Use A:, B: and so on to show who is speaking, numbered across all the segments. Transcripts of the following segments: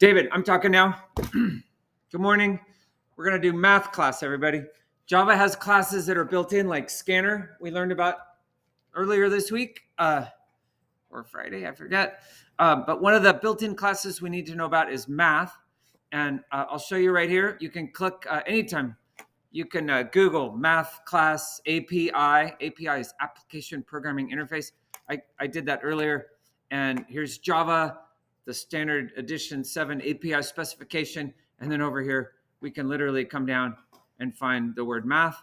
A: David, I'm talking now. Good morning. We're going to do math class, everybody. Java has classes that are built in, like scanner, we learned about earlier this week, or Friday, I forget. But one of the built-in classes we need to know about is math. And I'll show you right here. You can click anytime. You can Google math class API. API is Application Programming Interface. I did that earlier. And here's Java, the standard edition 7 API specification. And then over here, we can literally come down and find the word math.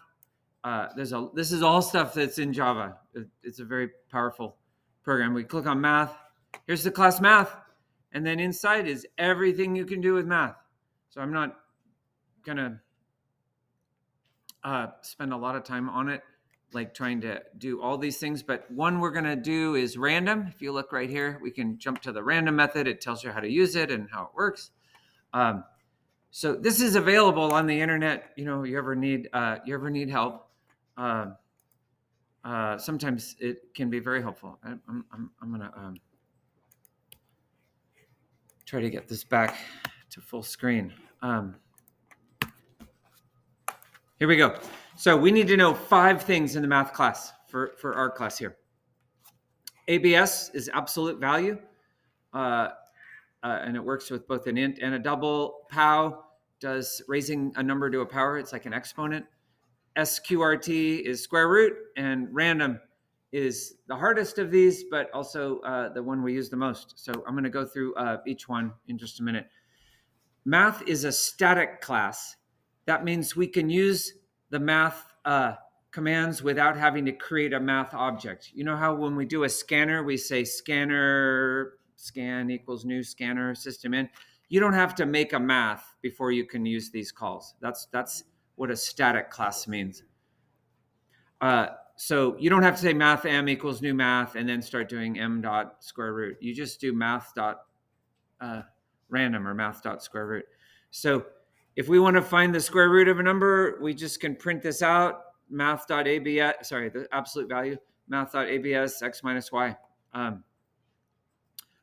A: This is all stuff that's in Java. It's a very powerful program. We click on math. Here's the class math. And then inside is everything you can do with math. So I'm not going to spend a lot of time on it, like trying to do all these things. But one we're going to do is random. If you look right here, we can jump to the random method. It tells you how to use it and how it works. So this is available on the internet. You know, you ever need help. Sometimes it can be very helpful. I'm going to try to get this back to full screen. Here we go. So we need to know 5 things in the math class for our class here. ABS is absolute value, and it works with both an int and a double. POW does raising a number to a power. It's like an exponent. SQRT is square root, and random is the hardest of these, but also the one we use the most. So I'm going to go through each one in just a minute. Math is a static class. That means we can use the math commands without having to create a math object. You know how when we do a scanner, we say scanner, scan equals new scanner system in. You don't have to make a math before you can use these calls. That's what a static class means. So you don't have to say math m equals new math and then start doing m dot square root. You just do math dot random or math dot square root. So if we want to find the square root of a number, we just can print this out, math.abs, the absolute value, math.abs x minus y,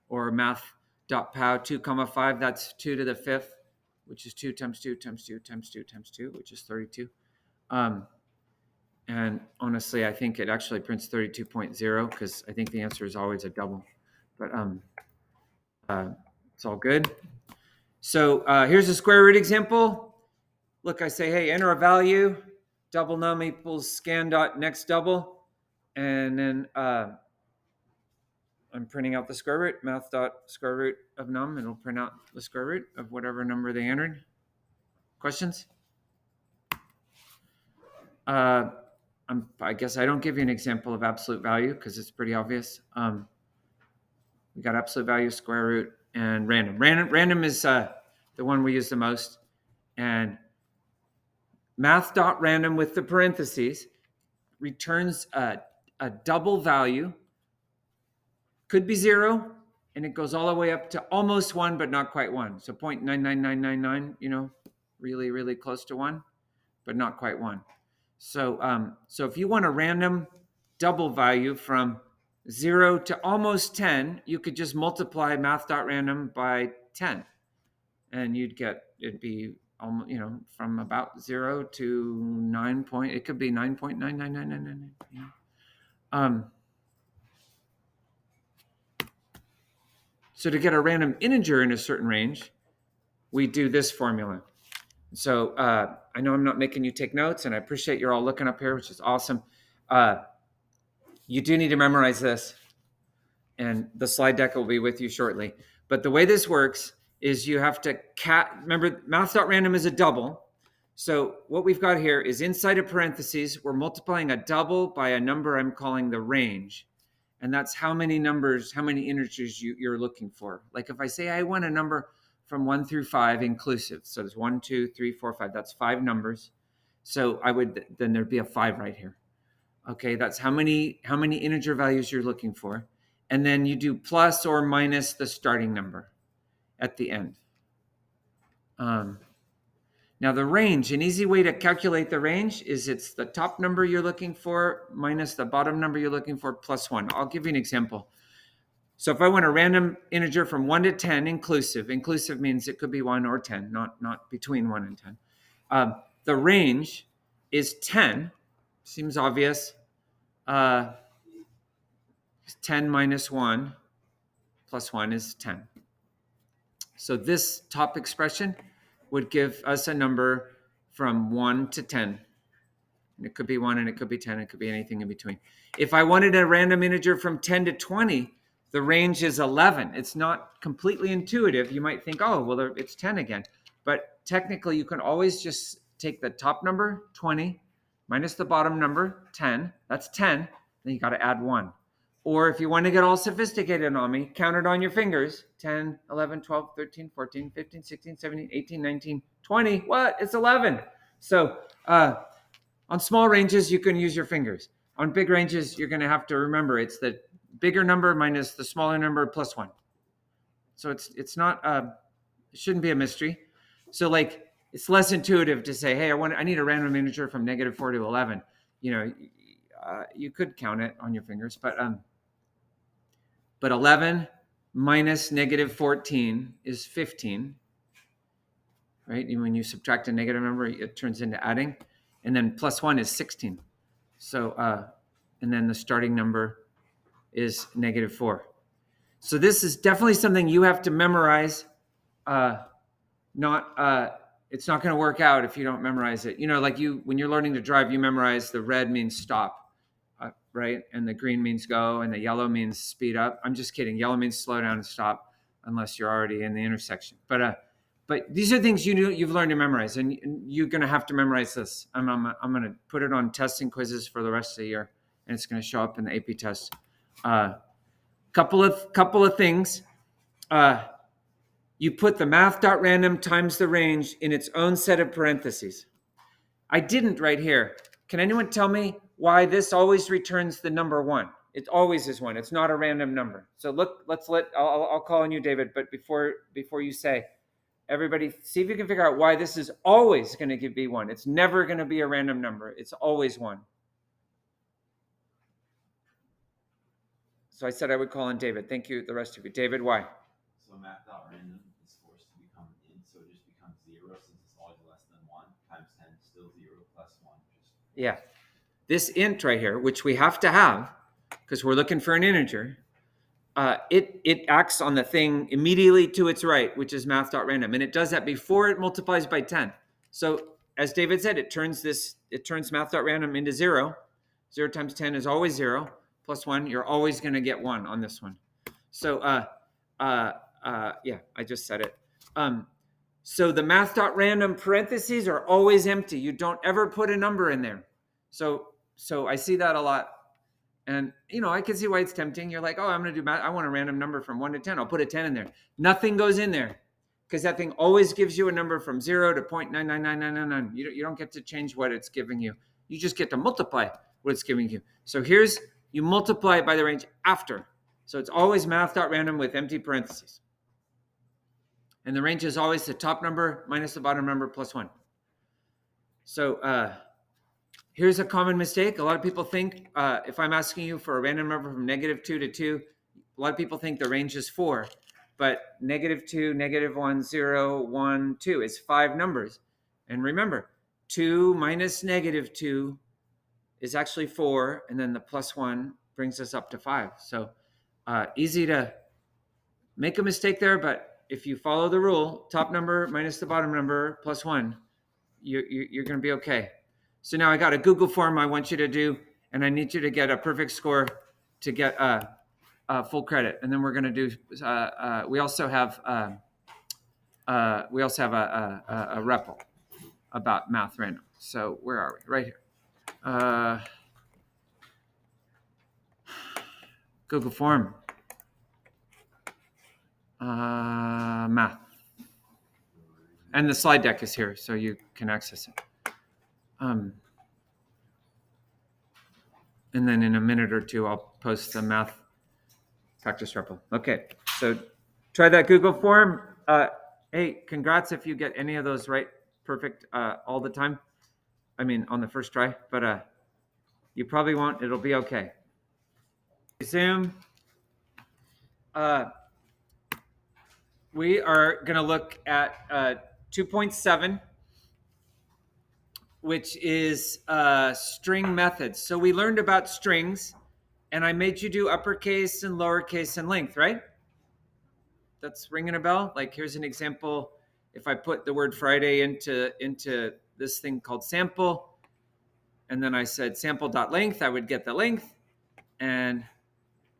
A: or math.pow 2 comma 5, that's 2 to the 5th, which is 2 times 2 times 2 times 2 times 2, which is 32. And honestly, I think it actually prints 32.0 because I think the answer is always a double, but it's all good. So here's a square root example. Look, I say, hey, enter a value, double num equals scan dot next double. And then I'm printing out the square root, math dot square root of num. It'll print out the square root of whatever number they entered. Questions? I guess I don't give you an example of absolute value because it's pretty obvious. We got absolute value, square root, and random. Random is the one we use the most. And math.random with the parentheses returns a double value. Could be 0, and it goes all the way up to almost 1, but not quite 1. So 0.99999, you know, really, really close to 1, but not quite 1. So if you want a random double value from 0 to almost 10, you could just multiply math.random by 10, and it'd be almost, you know, from about 0 to 9 point. It could be 9.99999. You know? So to get a random integer in a certain range, we do this formula. So I know I'm not making you take notes, and I appreciate you're all looking up here, which is awesome. You do need to memorize this, and the slide deck will be with you shortly. But the way this works is you have to remember, math.random is a double. So what we've got here is inside of parentheses, we're multiplying a double by a number I'm calling the range. And that's how many integers you're looking for. Like if I say I want a number from 1 through 5 inclusive. So there's 1, 2, 3, 4, 5. That's 5 numbers. So then there'd be a 5 right here. Okay, that's how many integer values you're looking for. And then you do plus or minus the starting number at the end. Now the range, an easy way to calculate the range is it's the top number you're looking for minus the bottom number you're looking for plus 1. I'll give you an example. So if I want a random integer from 1 to 10 inclusive means it could be 1 or 10, not between 1 and 10. The range is 10. Seems obvious. 10 minus 1 plus 1 is 10. So this top expression would give us a number from 1 to 10. And it could be 1 and it could be 10. It could be anything in between. If I wanted a random integer from 10 to 20, the range is 11. It's not completely intuitive. You might think, oh, well, it's 10 again. But technically, you can always just take the top number, 20, minus the bottom number, 10. That's 10. Then you got to add 1. Or if you want to get all sophisticated on me, count it on your fingers. 10, 11, 12, 13, 14, 15, 16, 17, 18, 19, 20. What? It's 11. So on small ranges, you can use your fingers. On big ranges, you're going to have to remember it's the bigger number minus the smaller number plus 1. So it's not it shouldn't be a mystery. So like it's less intuitive to say, hey, I need a random integer from -4 to 11. You could count it on your fingers, but 11 minus -14 is 15, right? And when you subtract a negative number, it turns into adding, and then plus 1 is 16. So and then the starting number is -4. So this is definitely something you have to memorize. It's not going to work out if you don't memorize it. Like when you're learning to drive, you memorize the red means stop, right? And the green means go, and the yellow means speed up. I'm just kidding. Yellow means slow down and stop, unless you're already in the intersection. But these are things you've learned to memorize, and you're going to have to memorize this. I'm going to put it on tests and quizzes for the rest of the year, and it's going to show up in the AP test. Couple of things. You put the math.random times the range in its own set of parentheses. I didn't right here. Can anyone tell me why this always returns the number 1? It always is 1. It's not a random number. So look, I'll call on you, David, but before you say, everybody, see if you can figure out why this is always going to be 1. It's never going to be a random number. It's always 1. So I said I would call on David. Thank you, the rest of you. David, why?
B: So math.random is forced to become an int, so it just becomes 0 since it's always less than 1 times 10 is still 0 plus 1.
A: Yeah. This int right here, which we have to have because we're looking for an integer, it acts on the thing immediately to its right, which is math.random. And it does that before it multiplies by 10. So as David said, it turns math.random into 0. 0 times 10 is always 0. Plus 1, you're always going to get 1 on this one. So yeah, I just said it. So the math.random parentheses are always empty. You don't ever put a number in there. So I see that a lot. And, I can see why it's tempting. You're like, oh, I'm going to do math. I want a random number from 1 to 10. I'll put a 10 in there. Nothing goes in there because that thing always gives you a number from 0 to 0.999999. You don't get to change what it's giving you. You just get to multiply what it's giving you. So you multiply it by the range after. So it's always math.random with empty parentheses. And the range is always the top number minus the bottom number plus 1. So here's a common mistake. A lot of people think if I'm asking you for a random number from -2 to 2, a lot of people think the range is 4. But -2, -1, 0, 1, 2 is 5 numbers. And remember, 2 minus -2 is actually 4, and then the plus 1 brings us up to 5. So easy to make a mistake there, but if you follow the rule, top number minus the bottom number plus 1, you're going to be okay. So now I got a Google form I want you to do, and I need you to get a perfect score to get full credit. And then we're going to do. We also have a REPL about math random. So where are we? Right here. Google form. Math. And the slide deck is here, so you can access it. And then in a minute or two, I'll post the math practice REPL. Okay, so try that Google form. Hey, congrats if you get any of those right perfect all the time. I mean, on the first try, but you probably won't. It'll be okay. Zoom. We are going to look at 2.7, which is string methods. So we learned about strings, and I made you do uppercase and lowercase and length, right? That's ringing a bell. Like, here's an example. If I put the word Friday into this thing called sample, and then I said sample.length, I would get the length. And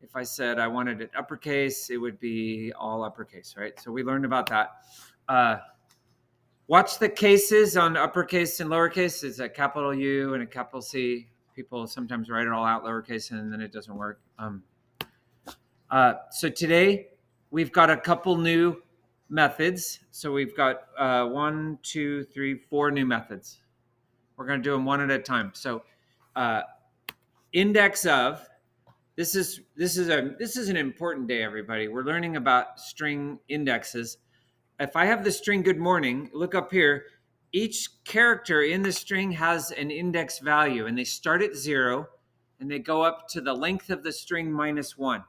A: if I said I wanted it uppercase, it would be all uppercase, right? So we learned about that. Watch the cases on uppercase and lowercase. It's a capital U and a capital C. People sometimes write it all out lowercase and then it doesn't work. So today we've got a couple new methods. So we've got 1, 2, 3, 4 new methods. We're going to do them one at a time. So index of, this is an important day, everybody. We're learning about string indexes. If I have the string good morning, look up here. Each character in the string has an index value, and they start at 0, and they go up to the length of the string -1.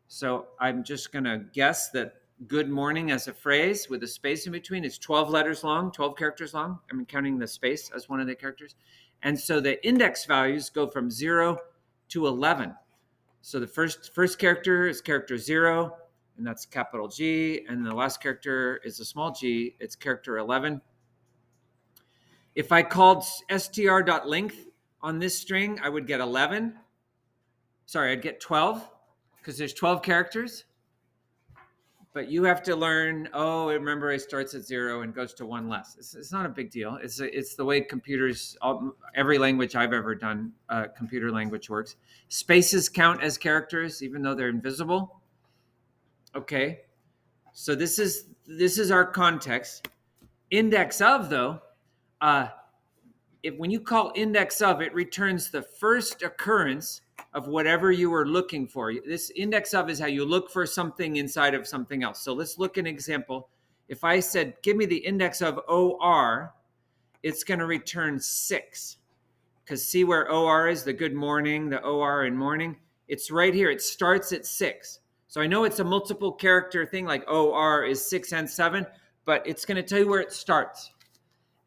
A: So I'm just going to guess that good morning as a phrase with a space in between is 12 letters long, 12 characters long. I'm counting the space as one of the characters. And so the index values go from 0 to 11. So the first character is character 0, and that's capital G, and the last character is a small g, it's character 11. If I called str.length on this string, I would get 11. Sorry, I'd get 12, because there's 12 characters. But you have to learn, remember it starts at 0 and goes to 1 less. It's not a big deal. It's the way computers, every language I've ever done, computer language works. Spaces count as characters, even though they're invisible. Okay, so this is our context. Index of, though, when you call index of, it returns the first occurrence of whatever you were looking for. This index of is how you look for something inside of something else. So let's look at an example. If I said, give me the index of OR, it's going to return 6. Because see where OR is, the good morning, the OR in morning? It's right here. It starts at 6. So I know it's a multiple character thing, like OR is 6 and 7, but it's going to tell you where it starts.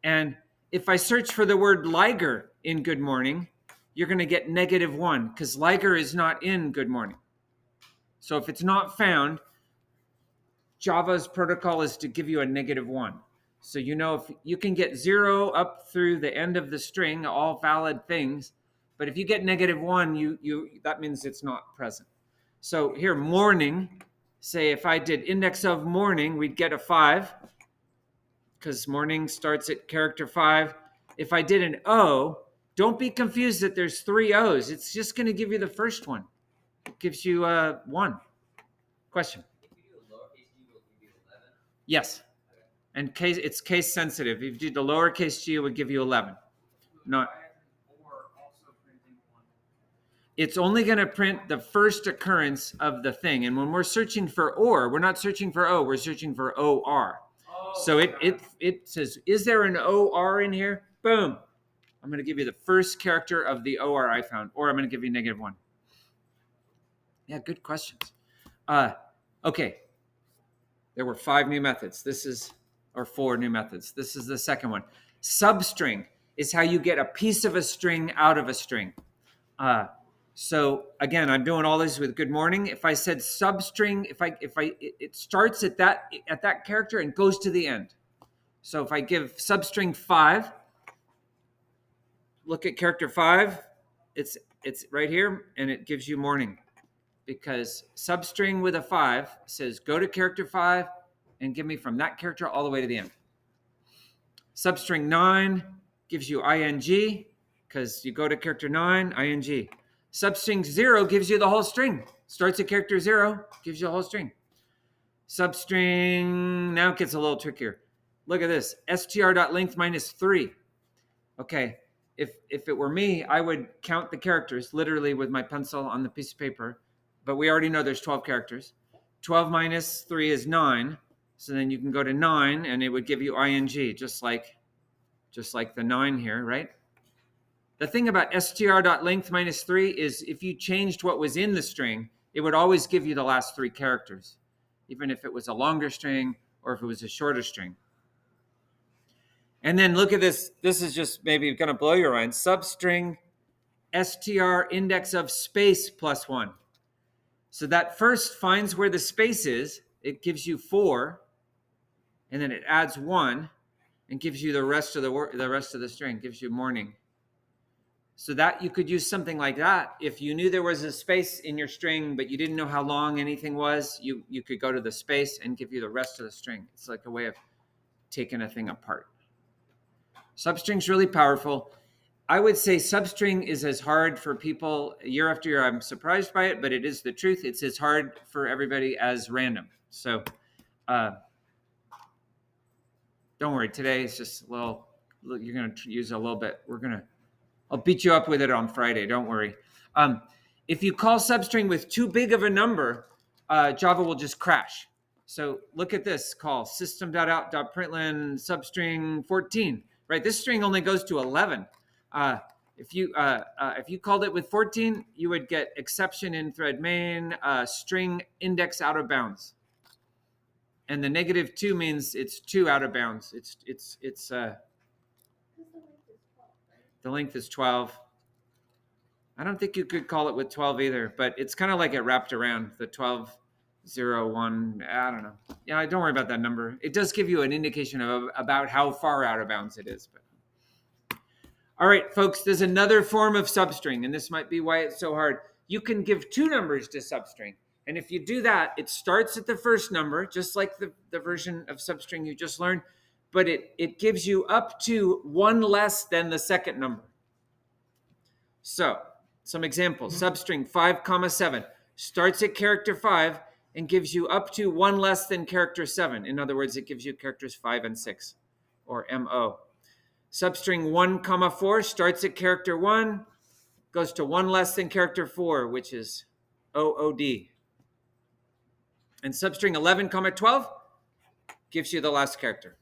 A: And if I search for the word Liger in good morning, you're going to get -1 because Liger is not in good morning. So if it's not found, Java's protocol is to give you a -1. So you know if you can get 0 up through the end of the string, all valid things, but if you get -1, you that means it's not present. So here, morning, say if I did index of morning, we'd get a 5 because morning starts at character 5. If I did an O, don't be confused that there's 3 O's. It's just going to give you the first one. It gives you 1. Question?
B: If you do a lowercase g, will it give you 11?
A: Yes. And it's case sensitive. If you did the lowercase g, it would give you 11. Not. It's only going to print the first occurrence of the thing. And when we're searching for OR, we're not searching for O, we're searching for OR. So it says, is there an OR in here? Boom. I'm going to give you the first character of the OR I found, or I'm going to give you -1. Yeah, good questions. Okay. There were 5 new methods. Or 4 new methods. This is the second one. Substring is how you get a piece of a string out of a string. So again, I'm doing all this with good morning. If I said substring, it starts at that character and goes to the end. So if I give substring 5, look at character 5, it's right here, and it gives you morning. Because substring with a 5 says go to character 5 and give me from that character all the way to the end. Substring 9 gives you ing, because you go to character 9, ing. Substring 0 gives you the whole string. Starts at character 0, gives you the whole string. Substring, now it gets a little trickier. Look at this, str.length -3. Okay, if it were me, I would count the characters literally with my pencil on the piece of paper, but we already know there's 12 characters. 12 minus 3 is 9, so then you can go to 9, and it would give you ing, just like the 9 here, right? The thing about str.length -3 is if you changed what was in the string, it would always give you the last 3 characters, even if it was a longer string or if it was a shorter string. And then look at this. This is just maybe going to blow your mind. Substring str index of space plus 1. So that first finds where the space is. It gives you 4, and then it adds 1 and gives you the rest of the string, gives you morning. So that you could use something like that. If you knew there was a space in your string, but you didn't know how long anything was, you could go to the space and give you the rest of the string. It's like a way of taking a thing apart. Substring's really powerful. I would say substring is as hard for people year after year. I'm surprised by it, but it is the truth. It's as hard for everybody as random. So don't worry. Today it's just a little, you're going to use a little bit. I'll beat you up with it on Friday. Don't worry. If you call substring with too big of a number, Java will just crash. So look at this call, system.out.println substring 14, right? This string only goes to 11. If you called it with 14, you would get exception in thread main, string index out of bounds. And the -2 means it's 2 out of bounds. The length is 12. I don't think you could call it with 12 either, but it's kind of like it wrapped around the 12, 0, 1. I don't know. Yeah, don't worry about that number. It does give you an indication of about how far out of bounds it is. But all right, folks, there's another form of substring, and this might be why it's so hard. You can give 2 numbers to substring. And if you do that, it starts at the first number, just like the version of substring you just learned, but it gives you up to 1 less than the second number. So some examples. Substring 5, 7 starts at character 5 and gives you up to 1 less than character 7. In other words, it gives you characters 5 and 6, or MO. Substring 1, 4 starts at character 1, goes to 1 less than character 4, which is OOD. And substring 11, 12 gives you the last character.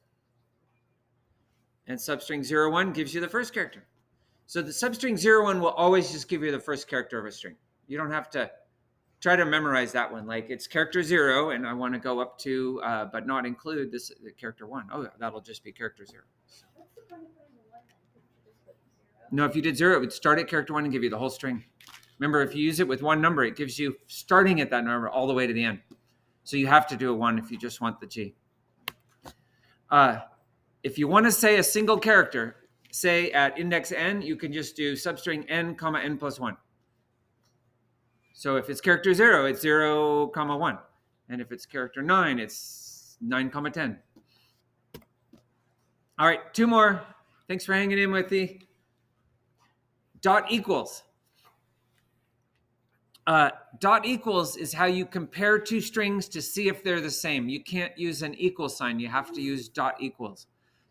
A: And substring 0, 1 gives you the first character. So the substring 0, 1 will always just give you the first character of a string. You don't have to try to memorize that one. Like it's character 0, and I want to go up to, but not include this the character 1. Oh, that'll just be character 0. So. No, if you did 0, it would start at character 1 and give you the whole string. Remember, if you use it with 1 number, it gives you starting at that number all the way to the end. So you have to do a 1 if you just want the G. If you want to say a single character, say at index n, you can just do substring n, n plus 1. So if it's character 0, it's 0, 1. And if it's character 9, it's 9, 10. All right, 2 more. Thanks for hanging in with me. Dot equals. Dot equals is how you compare 2 strings to see if they're the same. You can't use an equal sign. You have to use dot equals.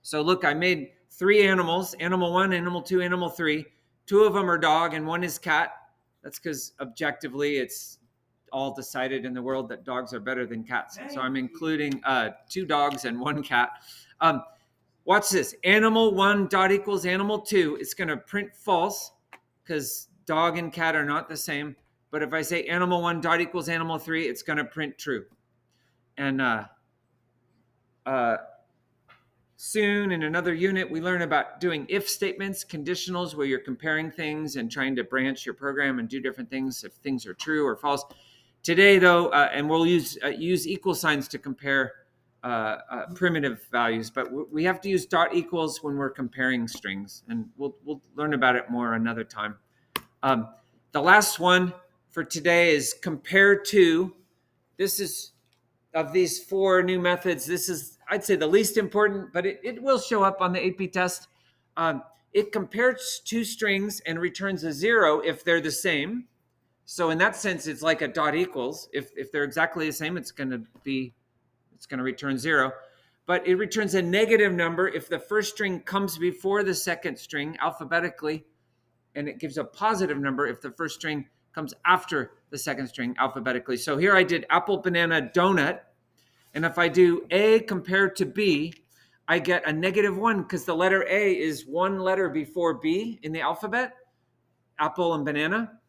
A: So look, I made 3 animals, animal 1, animal 2, animal 3. 2 of them are dog and 1 is cat. That's because objectively it's all decided in the world that dogs are better than cats. So I'm including 2 dogs and 1 cat. Watch this. Animal 1 dot equals animal 2. It's going to print false because dog and cat are not the same. But if I say animal 1 dot equals animal 3, it's going to print true. And soon in another unit, we learn about doing if statements, conditionals, where you're comparing things and trying to branch your program and do different things if things are true or false. Today, though, and we'll use equal signs to compare primitive values, but we have to use dot equals when we're comparing strings, and we'll learn about it more another time. The last one for today is compare to. This is, of these 4 new methods, this is, I'd say, the least important, but it will show up on the AP test. It compares 2 strings and returns a 0 if they're the same. So in that sense, it's like a dot equals. If they're exactly the same, it's going to return 0. But it returns a negative number if the first string comes before the second string alphabetically, and it gives a positive number if the first string comes after the second string alphabetically. So here I did apple, banana, donut. And if I do A compared to B, I get a -1 because the letter A is 1 letter before B in the alphabet, apple and banana.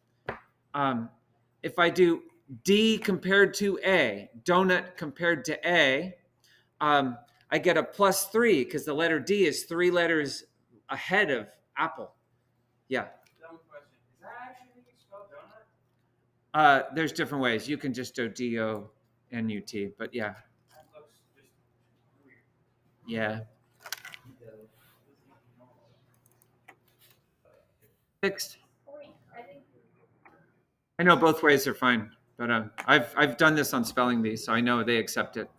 A: If I do D compared to A, donut compared to A, I get a +3 because the letter D is 3 letters ahead of apple. Yeah.
C: Dumb question. Is that actually how you spell donut?
A: There's different ways. You can just do DONUT, but yeah.
C: That looks just weird.
A: Yeah. Fixed. I know both ways are fine, but I've done this on spelling bee, so I know they accept it.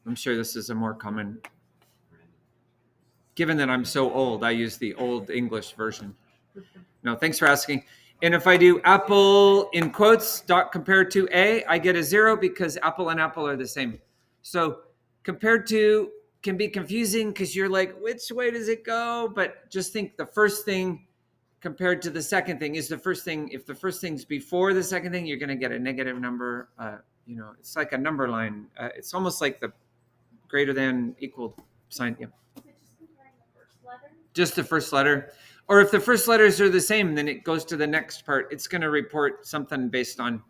A: I'm sure this is a more common. Given that I'm so old, I use the old English version. No, thanks for asking. And if I do apple in quotes dot compared to A, I get a 0 because apple and apple are the same. So compared to can be confusing because you're like, which way does it go? But just think the first thing compared to the second thing is the first thing. If the first thing's before the second thing, you're going to get a negative number. It's like a number line. It's almost like the greater than equal sign. Yeah.
D: Is it just comparing the first letter?
A: Just the first letter. Or if the first letters are the same, then it goes to the next part. It's going to report something based on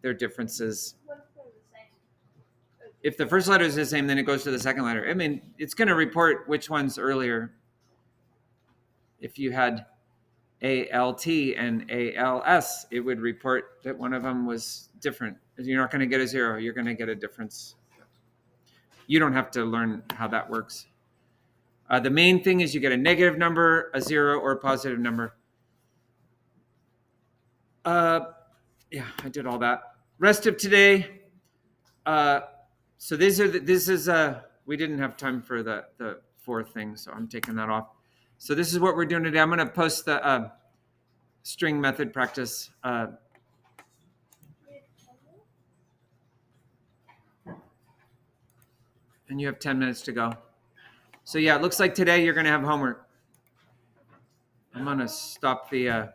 A: their differences.
D: What if they're the same?
A: If the first letter is the same, then it goes to the second letter. I mean, it's going to report which one's earlier. If you had ALT and ALS, it would report that one of them was different. You're not going to get a 0. You're going to get a difference. You don't have to learn how that works. The main thing is you get a negative number, a 0, or a positive number. Yeah, I did all that. Rest of today. So we didn't have time for the fourth thing, so I'm taking that off. So this is what we're doing today. I'm going to post the string method practice. And you have 10 minutes to go. So yeah, it looks like today you're going to have homework. I'm going to stop the